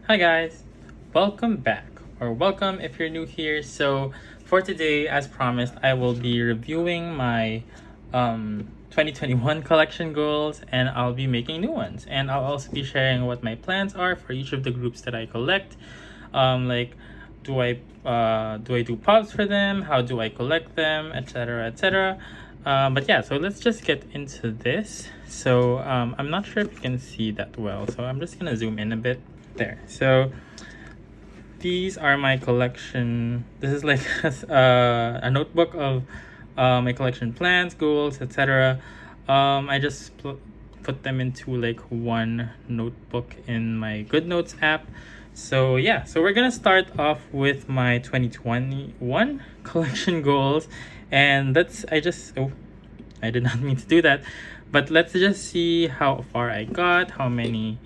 Hi guys, welcome back, or welcome if you're new here. So for today, as promised, I will be reviewing my 2021 collection goals, and I'll be making new ones, and I'll also be sharing what my plans are for each of the groups that I collect. Like, do I do pops for them? How do I collect them, etc., etc. But yeah, so let's just get into this. So I'm not sure if you can see that well, so I'm just gonna zoom in a bit. There. So these are my collection. This is like a notebook of my collection plans, goals, etc. I just put them into like one notebook in my Good Notes app. So yeah, so we're gonna start off with my 2021 collection goals, and I did not mean to do that, but let's just see how far I got, how many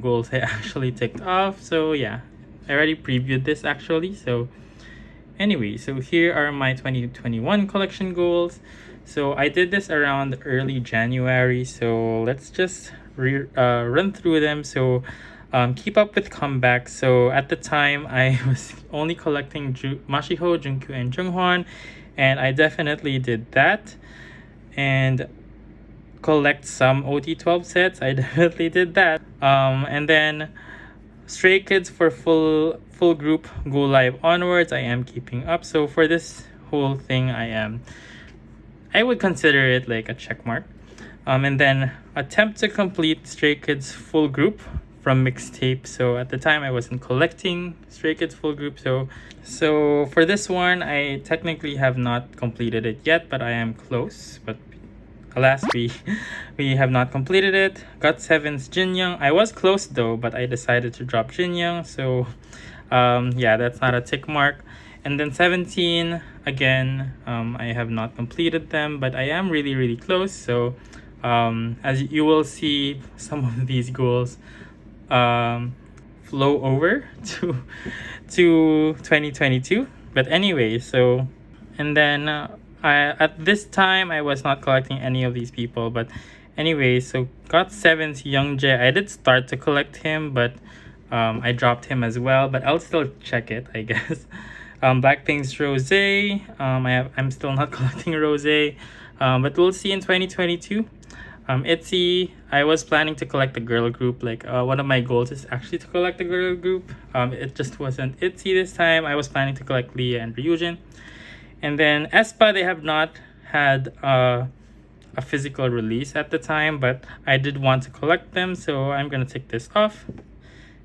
goals I actually ticked off. So yeah, I already previewed this actually. So anyway, so here are my 2021 collection goals. So I did this around early January. So let's just run through them. So keep up with comebacks. So at the time, I was only collecting Mashiho, Junkyu, and Jungwon, and I definitely did that. And collect some OT12 sets. I definitely did that. And then Stray Kids for full group go live onwards. I am keeping up. So for this whole thing, I would consider it like a check mark. And then attempt to complete Stray Kids full group from mixtape. So at the time I wasn't collecting Stray Kids full group. So for this one, I technically have not completed it yet, but I am close. But alas, we have not completed it. Got 7's Jinyoung. I was close though, but I decided to drop Jinyoung. So yeah, that's not a tick mark. And then 17, again, I have not completed them, but I am really close. So as you will see, some of these goals flow over to 2022. But anyway, so and then at this time I was not collecting any of these people, but anyway, so got 7's Youngjae. I did start to collect him, but I dropped him as well, but I'll still check it, I guess. Blackpink's Rose. I'm still not collecting Rose, but we'll see in 2022. ITZY, I was planning to collect the girl group. Like one of my goals is actually to collect the girl group. It just wasn't ITZY this time. I was planning to collect Leah and Ryujin. And then aespa, they have not had a physical release at the time, but I did want to collect them, so I'm gonna take this off.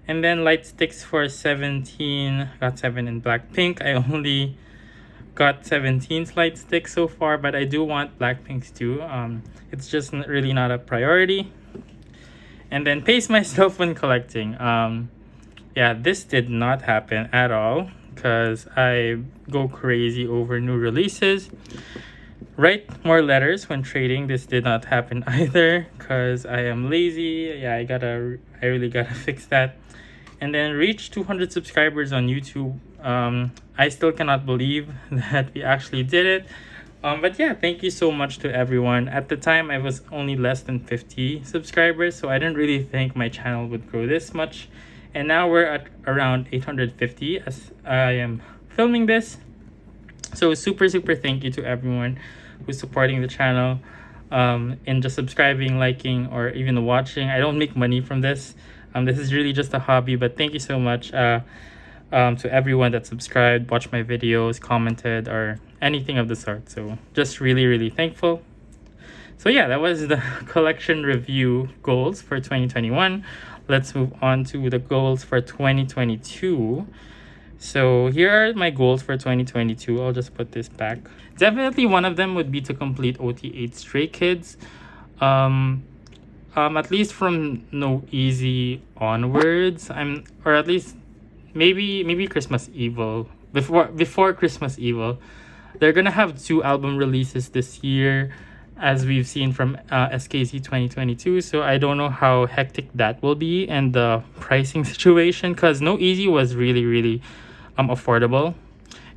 And then light sticks for 17, got 7 in Blackpink. I only got 17's light stick so far, but I do want Blackpink's too. It's just really not a priority. And then pace myself when collecting. Yeah, this did not happen at all because I go crazy over new releases. Write more letters when trading. This did not happen either because I am lazy. Yeah, I really gotta fix that. And then reach 200 subscribers on YouTube. I still cannot believe that we actually did it. But yeah, thank you so much to everyone. At the time, I was only less than 50 subscribers, so I didn't really think my channel would grow this much. And now we're at around 850 as I am filming this. So super thank you to everyone who's supporting the channel, and just subscribing, liking, or even watching. I don't make money from this. This is really just a hobby, but thank you so much to everyone that subscribed, watched my videos, commented, or anything of the sort. So just really thankful. So yeah, that was the collection review goals for 2021. Let's move on to the goals for 2022. So here are my goals for 2022. I'll just put this back. Definitely one of them would be to complete OT8 Stray Kids. At least from No Easy onwards. Or at least maybe Christmas Evil. Before Christmas Evil. They're gonna have 2 album releases this year, as we've seen from SKZ 2022. So I don't know how hectic that will be and the pricing situation, because No Easy was really affordable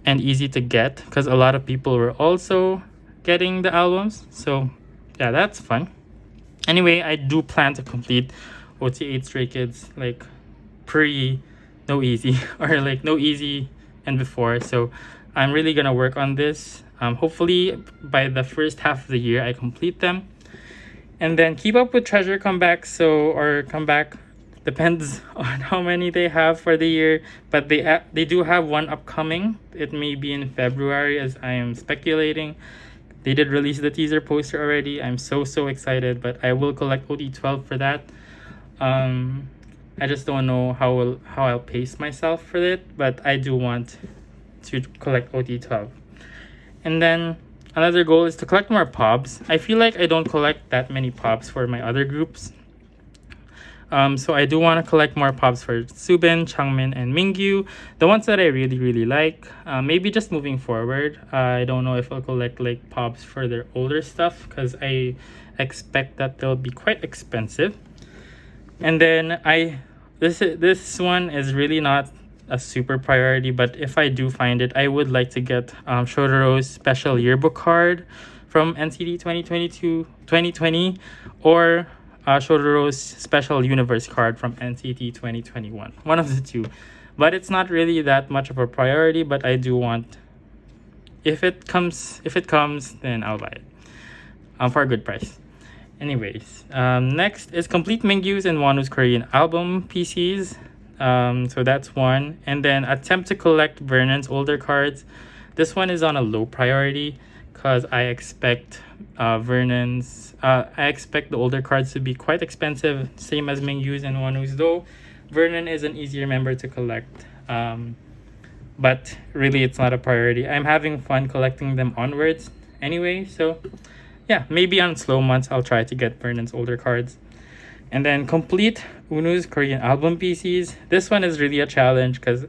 and easy to get because a lot of people were also getting the albums. So yeah, that's fun. Anyway, I do plan to complete OT8 Stray Kids like pre No Easy or like No Easy and before. So I'm really gonna work on this. Hopefully by the first half of the year I complete them. And then Keep Up with Treasure comeback. Comeback depends on how many they have for the year, but they do have one upcoming. It may be in February, as I am speculating. They did release the teaser poster already. I'm so excited, but I will collect OT12 for that. I just don't know how I'll pace myself for it, but I do want to collect OT12. And then another goal is to collect more pops. I feel like I don't collect that many pops for my other groups. So I do want to collect more pops for Subin, Changmin, and Mingyu. The ones that I really like. Maybe just moving forward. I don't know if I'll collect like pops for their older stuff because I expect that they'll be quite expensive. And then this one is really not a super priority, but if I do find it, I would like to get Shotaro's special yearbook card from NCT 2020, or Shotaro's special universe card from NCT 2021. One of the two. But it's not really that much of a priority, but I do want, if it comes, then I'll buy it for a good price. Anyways, next is complete Mingyu's and Wanu's Korean album PCs. So that's one. And then attempt to collect Vernon's older cards. This one is on a low priority because I expect I expect the older cards to be quite expensive, same as Mingyu's and Wanu's, though Vernon is an easier member to collect. But really it's not a priority. I'm having fun collecting them onwards anyway, so yeah, maybe on slow months I'll try to get Vernon's older cards. And then complete Unu's Korean album PCs. This one is really a challenge because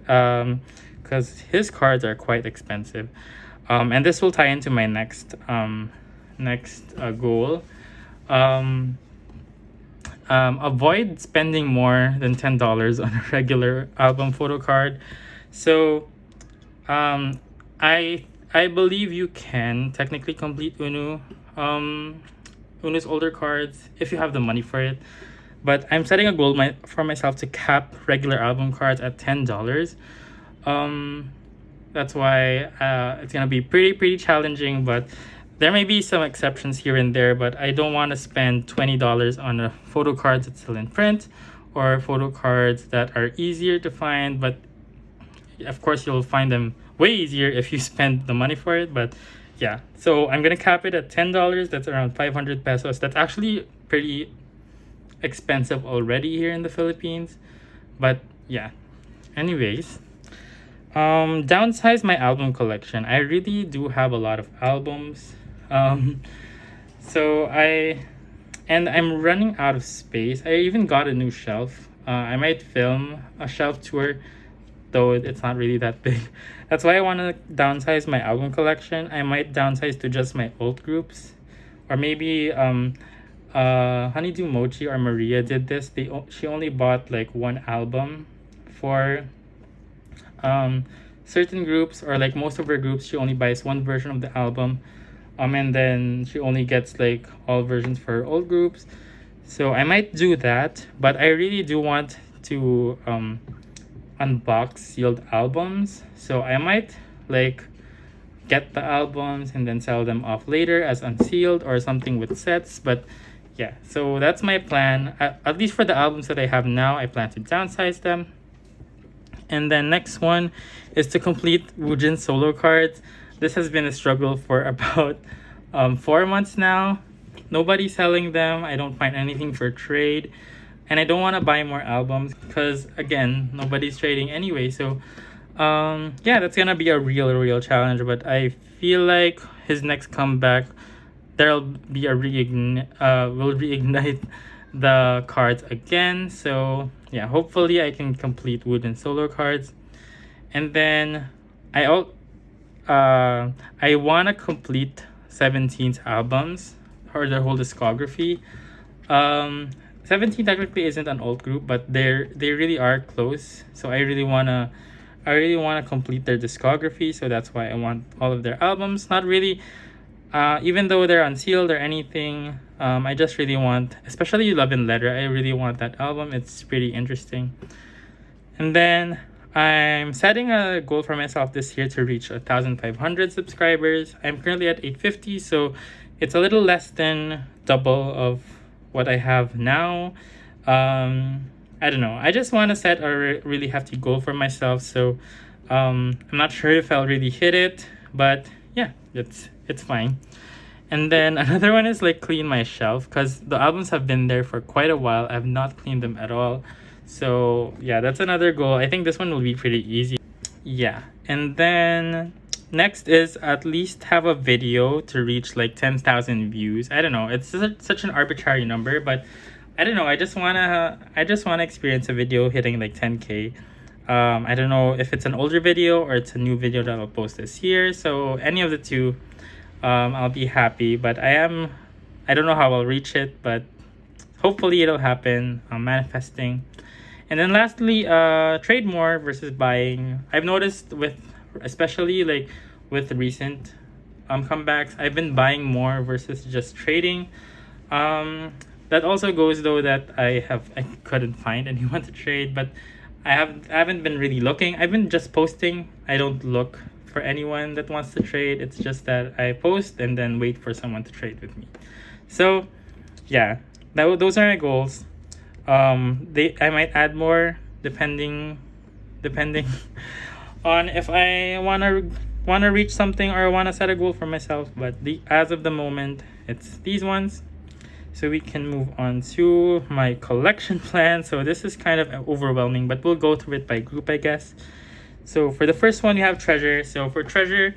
his cards are quite expensive. And this will tie into my next goal. Avoid spending more than $10 on a regular album photo card. So I believe you can technically complete Unu's older cards if you have the money for it. But I'm setting a goal for myself to cap regular album cards at $10. That's why it's gonna be pretty challenging, but there may be some exceptions here and there. But I don't want to spend $20 on a photo card that's still in print, or photo cards that are easier to find. But of course, you'll find them way easier if you spend the money for it. But yeah, so I'm gonna cap it at $10. That's around 500 pesos. That's actually pretty expensive already here in the Philippines. But yeah, anyways, downsize my album collection. I really do have a lot of albums. So I'm running out of space. I even got a new shelf. I might film a shelf tour, though it's not really that big. That's why I want to downsize my album collection. I might downsize to just my old groups, or maybe Honeydew Mochi or Maria did this. She only bought like one album for certain groups, or like most of her groups she only buys one version of the album, and then she only gets like all versions for her old groups. So I might do that, but I really do want to unbox sealed albums. So I might like get the albums and then sell them off later as unsealed or something with sets. But yeah, so that's my plan. At least for the albums that I have now, I plan to downsize them. And then next one is to complete Woojin's solo cards. This has been a struggle for about 4 months now. Nobody's selling them. I don't find anything for trade. And I don't want to buy more albums because, again, nobody's trading anyway. So, yeah, that's going to be a real challenge. But I feel like his next comeback, there'll be will reignite the cards again. So, yeah, hopefully I can complete Woojin solo cards. And then I want to complete 17's albums, or their whole discography. 17 technically isn't an alt group, but they really are close. So I really wanna complete their discography. So that's why I want all of their albums. Not really, even though they're unsealed or anything. I just really want, especially Love and Letter. I really want that album. It's pretty interesting. And then I'm setting a goal for myself this year to reach 1,500 subscribers. I'm currently at 850, so it's a little less than double of what I have now. I don't know. I just want to set a really hefty goal for myself. So I'm not sure if I'll really hit it, but yeah, it's fine. And then another one is like clean my shelf, because the albums have been there for quite a while. I've not cleaned them at all. So yeah, that's another goal. I think this one will be pretty easy. Yeah. And then next is at least have a video to reach like 10,000 views. I don't know. It's such an arbitrary number, but I don't know. I just wanna experience a video hitting like 10K. I don't know if it's an older video or it's a new video that I'll post this year. So any of the two, I'll be happy. But I don't know how I'll reach it, but hopefully it'll happen. I'm manifesting. And then lastly, trade more versus buying. I've noticed especially like with recent comebacks, I've been buying more versus just trading. That also goes though that I couldn't find anyone to trade, but I haven't been really looking. I've been just posting. I don't look for anyone that wants to trade. It's just that I post and then wait for someone to trade with me. So yeah, those are my goals. I might add more depending on if I wanna reach something or wanna set a goal for myself. But as of the moment, it's these ones. So we can move on to my collection plan. So this is kind of overwhelming, but we'll go through it by group, I guess. So for the first one, we have Treasure. So for Treasure,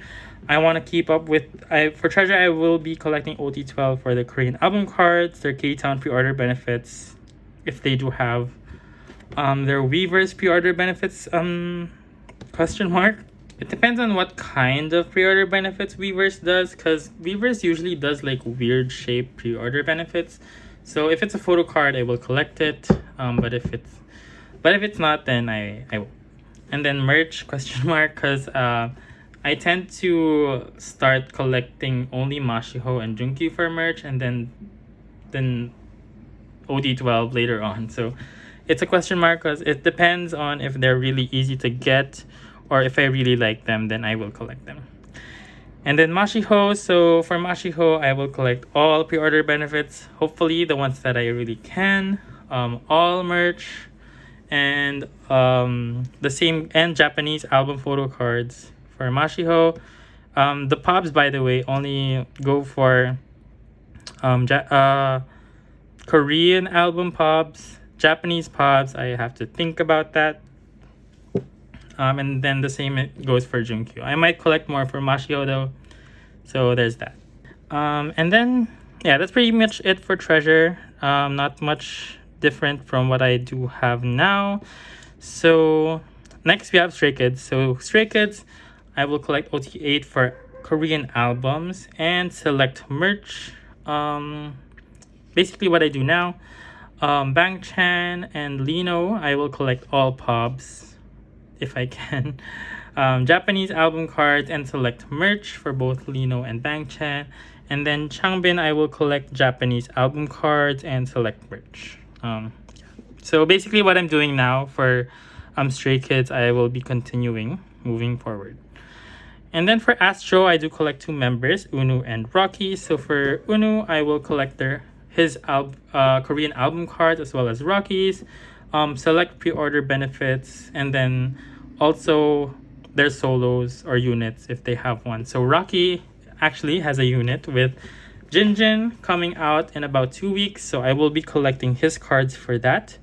I want to keep up with... For Treasure, I will be collecting OT12 for the Korean album cards, their K-Town pre-order benefits, if they do have. Their Weavers pre-order benefits, question mark. It depends on what kind of pre-order benefits Weavers does, because Weavers usually does like weird shaped pre-order benefits. So if it's a photo card, I will collect it. But if it's not, then I will. And then merch, question mark, because I tend to start collecting only Mashiho and Junkyu for merch, and then OD12 later on. So it's a question mark because it depends on if they're really easy to get, or if I really like them, then I will collect them. And then Mashiho. So for Mashiho, I will collect all pre-order benefits, hopefully the ones that I really can, all merch, and the same, and Japanese album photo cards for Mashiho. The pops, by the way, only go for Korean album pops. Japanese pops, I have to think about that. And then the same goes for Junkyu. I might collect more for Mashiho though. So there's that. And then, yeah, that's pretty much it for Treasure. Not much different from what I do have now. So next we have Stray Kids. So Stray Kids, I will collect OT8 for Korean albums and select merch. Basically what I do now. Bang Chan and Lino, I will collect all pops if I can. Japanese album cards and select merch for both Lino and Bang Chan. And then Changbin, I will collect Japanese album cards and select merch. So basically what I'm doing now for Stray Kids, I will be continuing moving forward. And then for Astro, I do collect two members, Unu and Rocky. So for Unu, I will collect his Korean album cards as well as Rocky's. Select pre-order benefits, and then also their solos or units if they have one. So Rocky actually has a unit with Jinjin coming out in about 2 weeks, so I will be collecting his cards for that.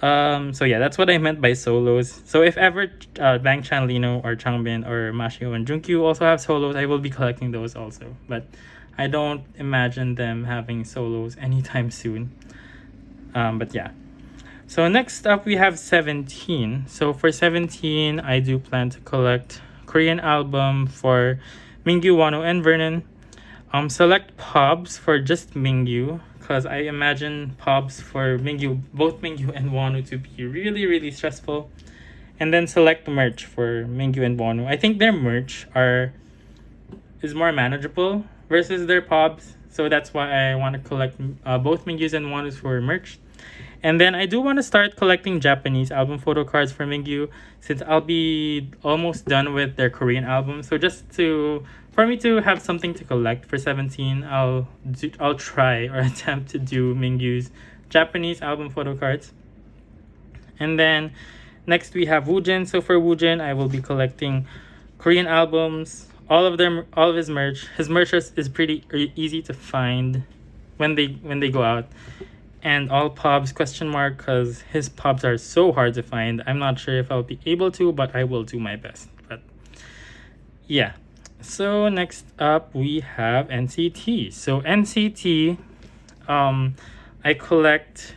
So yeah, that's what I meant by solos. So if ever Bang Chan, Lino, or Changbin, or Mashio and Junkyu also have solos, I will be collecting those also. But I don't imagine them having solos anytime soon. But yeah. So next up we have 17. So for 17, I do plan to collect Korean album for Mingyu, Wano, and Vernon. Select pubs for just Mingyu, because I imagine pubs for Mingyu, both Mingyu and Wano, to be really, really stressful. And then select merch for Mingyu and Wano. I think their merch is more manageable versus their pubs. So that's why I want to collect both Mingyu's and Wano's for merch. And then I do want to start collecting Japanese album photo cards for Mingyu, since I'll be almost done with their Korean album. So just to for me to have something to collect for 17, I'll try or attempt to do Mingyu's Japanese album photo cards. And then next we have Woojin. So for Woojin, I will be collecting Korean albums, all of his merch. His merch is pretty easy to find when they go out. And all pubs question mark, because his pubs are so hard to find. I'm not sure if I'll be able to, but I will do my best. But yeah. So next up we have NCT. So NCT, I collect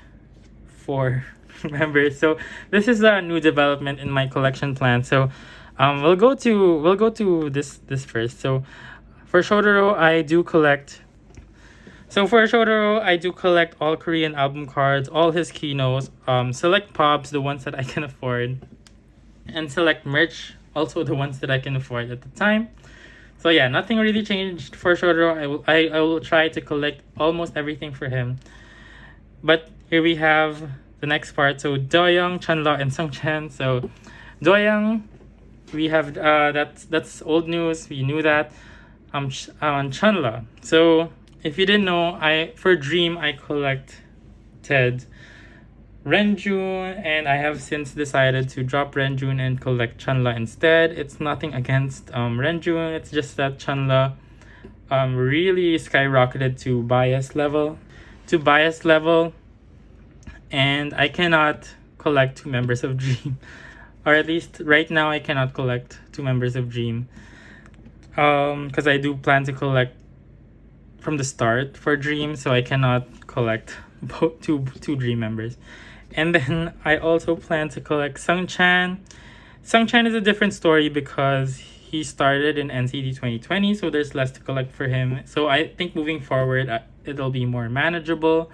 4 members. So this is a new development in my collection plan. So we'll go to this first. So for Shotaro, I do collect all Korean album cards, all his keynotes, select pops, the ones that I can afford, and select merch, also the ones that I can afford at the time. So yeah, nothing really changed for Shotaro. I will try to collect almost everything for him. But here we have the next part. So Doyoung, Chanla, and Sungchan. So Doyoung, we have that's old news. We knew that. On Chanla. So if you didn't know, for Dream I collected Renjun, and I have since decided to drop Renjun and collect Chanla instead. It's nothing against Renjun. It's just that Chanla really skyrocketed to bias level, and I cannot collect 2 members of Dream, or at least right now I cannot collect 2 members of Dream, because I do plan to collect from the start for Dream, so I cannot collect two Dream members. And then I also plan to collect Sungchan. Sungchan is a different story because he started in NCT 2020, so there's less to collect for him. So I think moving forward, it'll be more manageable,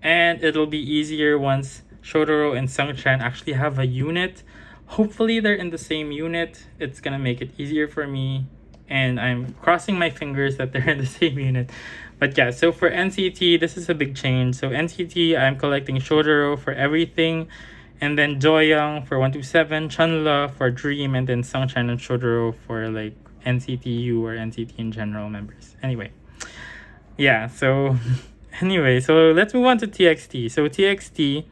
and it'll be easier once Shotaro and Sungchan actually have a unit. Hopefully they're in the same unit. It's gonna make it easier for me, and I'm crossing my fingers that they're in the same unit. But yeah, so for NCT, this is a big change. So NCT, I'm collecting Shotaro for everything, and then Doyoung for 127, Chanla for Dream, and then Sungchan and Shotaro for like NCTU or NCT in general members. Anyway, yeah, so so let's move on to TXT. So TXT,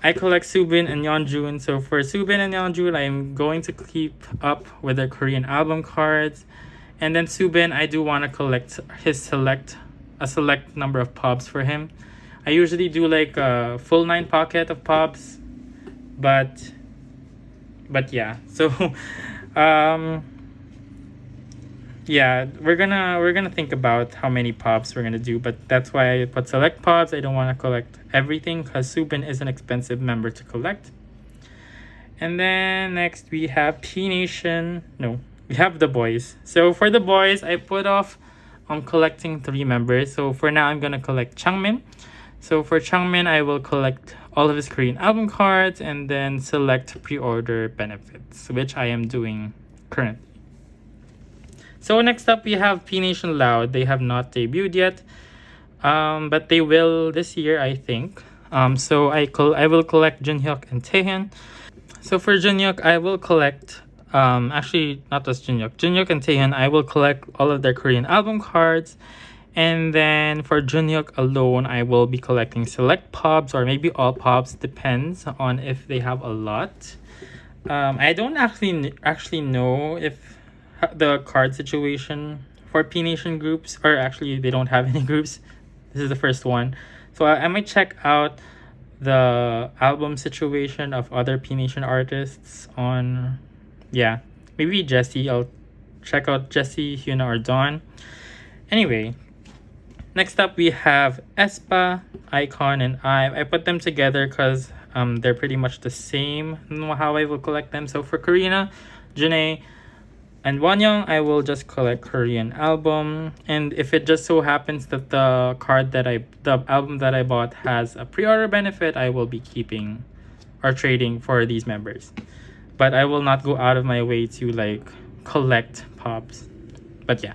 I collect Subin and Yeonjun. So for Subin and Yeonjun, I'm going to keep up with their Korean album cards. And then Subin, I do want to collect a select number of pops for him. I usually do like a full 9 pocket of pops, but yeah. So yeah, we're gonna think about how many pops we're gonna do, but that's why I put select pops. I don't want to collect everything because Subin is an expensive member to collect. And then next we have P Nation. No, we have the boys. So for the boys, I put off on collecting 3 members. So for now, I'm gonna collect Changmin. So for Changmin, I will collect all of his Korean album cards and then select pre-order benefits, which I am doing currently. So next up, we have P Nation Loud. They have not debuted yet, but they will this year, I think. So I will collect Junhyuk and Taehyun. So for Junhyuk, I will collect actually not just Junhyuk and Taehyun. I will collect all of their Korean album cards, and then for Junhyuk alone, I will be collecting select pops or maybe all pops, depends on if they have a lot. I don't actually know if the card situation for P Nation groups, or actually they don't have any groups. This is the first one, so I might check out the album situation of other P Nation artists on, yeah, maybe Jessie. I'll check out Jessie, Hyuna, or Dawn. Anyway, next up we have aespa, iKON, and I put them together because they're pretty much the same how I will collect them. So for Karina, Janae, and Wonyoung, I will just collect Korean album. And if it just so happens that the album that I bought has a pre-order benefit, I will be keeping or trading for these members. But I will not go out of my way to like collect pops. But yeah.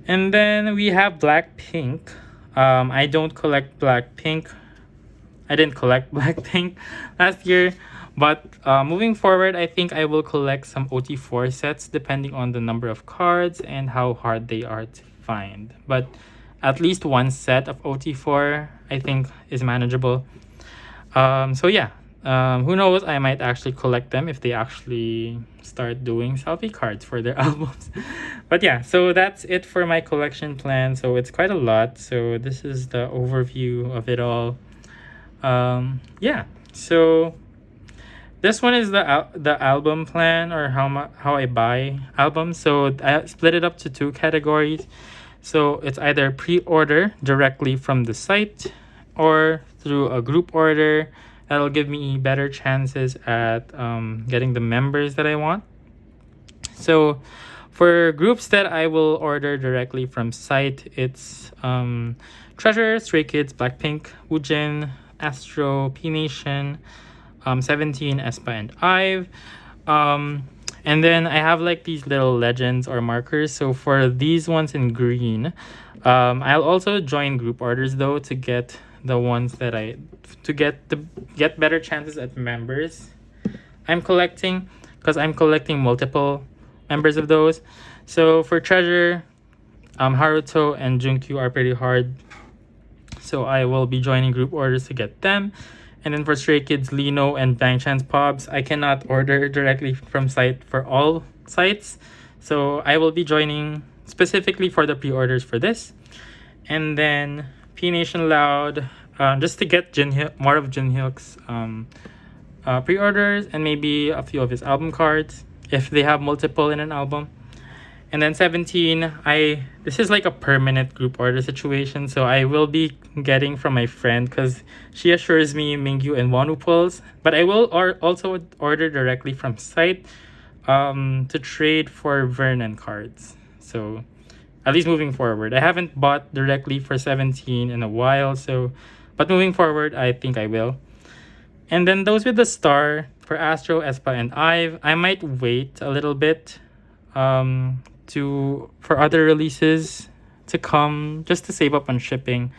And then we have Blackpink. I don't collect Blackpink I didn't collect Blackpink last year. But moving forward, I think I will collect some OT4 sets depending on the number of cards and how hard they are to find. But at least one set of OT4 I think is manageable. So yeah, who knows? I might actually collect them if they actually start doing selfie cards for their albums. But yeah, so that's it for my collection plan. So it's quite a lot. So this is the overview of it all. Yeah, so this one is the album plan, or how I buy albums. So I split it up to two categories. So it's either pre-order directly from the site or through a group order. That'll give me better chances at getting the members that I want. So for groups that I will order directly from site, it's Treasure, Stray Kids, Blackpink, Woojin, Astro, P Nation, 17, aespa, and IVE. And then I have like these little legends or markers. So for these ones in green, I'll also join group orders though to get the ones that get better chances at members I'm collecting, because I'm collecting multiple members of those. So for Treasure, Haruto and Junkyu are pretty hard, so I will be joining group orders to get them. And then for Stray Kids, Lino, and Bangchan's Pobs, I cannot order directly from site for all sites, so I will be joining specifically for the pre-orders for this. And then P Nation Loud, just to get more of Jinhyuk's pre-orders and maybe a few of his album cards if they have multiple in an album. And then 17, this is like a permanent group order situation, so I will be getting from my friend because she assures me Mingyu and Wonu pulls, but I will also order directly from site to trade for Vernon cards. So at least moving forward, I haven't bought directly for 17 in a while, so but moving forward, I think I will. And then those with the star for Astro, aespa, and IVE, I might wait a little bit for other releases to come, just to save up on shipping,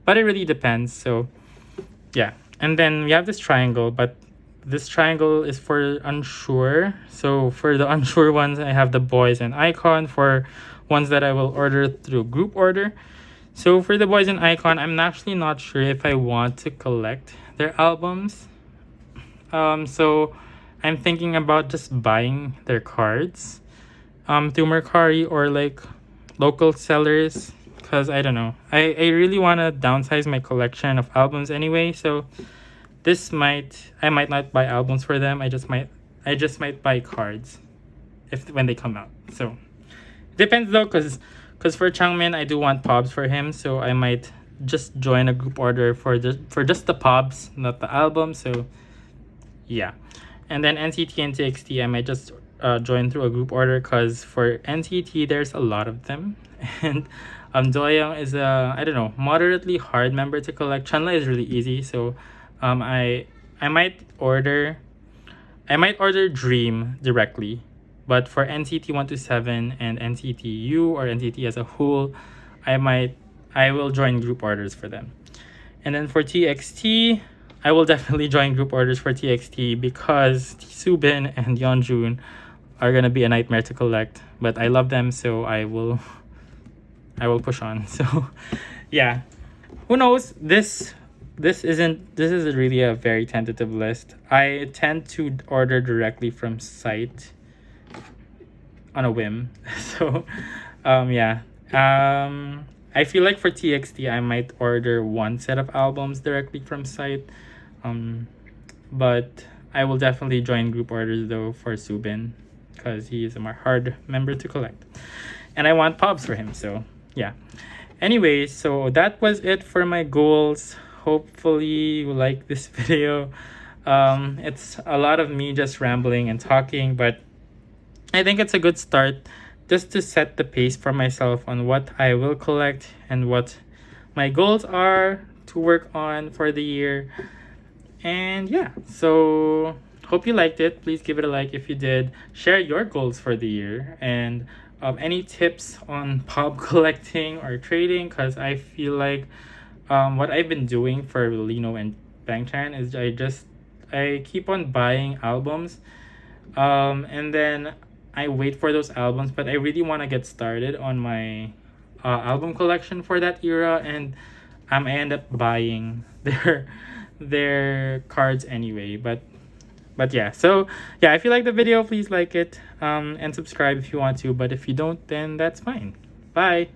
but it really depends. So yeah, and then we have this triangle, but this triangle is for unsure. So for the unsure ones, I have the boys and icon for ones that I will order through group order. So for the boys and icon, I'm actually not sure if I want to collect their albums. So I'm thinking about just buying their cards through Mercari or like local sellers, because I don't know, I really want to downsize my collection of albums anyway. So I might not buy albums for them. I just might buy cards when they come out. So depends though, because for Changmin I do want pobs for him, so I might just join a group order for just the pobs, not the album. So yeah. And then NCT and TXT, I might just join through a group order, because for NCT there's a lot of them, and Doyoung is a, I don't know, moderately hard member to collect. Chunla is really easy, so I might order Dream directly, but for NCT 127 and NCT U or NCT as a whole, I will join group orders for them. And then for TXT, I will definitely join group orders for TXT because Subin and Yeonjun are gonna be a nightmare to collect. But I love them, so I will push on. So yeah, who knows? This is really a very tentative list. I tend to order directly from site on a whim. So yeah. I feel like for TXT I might order one set of albums directly from site. But I will definitely join group orders though for Subin, because he is a more hard member to collect. And I want pobs for him, so yeah. Anyways, so that was it for my goals. Hopefully you like this video. It's a lot of me just rambling and talking, but I think it's a good start just to set the pace for myself on what I will collect and what my goals are to work on for the year. And yeah, so hope you liked it. Please give it a like if you did. Share your goals for the year and any tips on pop collecting or trading, because I feel like what I've been doing for Lino and Bangchan is I keep on buying albums, and then I wait for those albums, but I really want to get started on my album collection for that era, and I end up buying their cards anyway. But yeah, so yeah, if you like the video, please like it, and subscribe if you want to. But if you don't, then that's fine. Bye.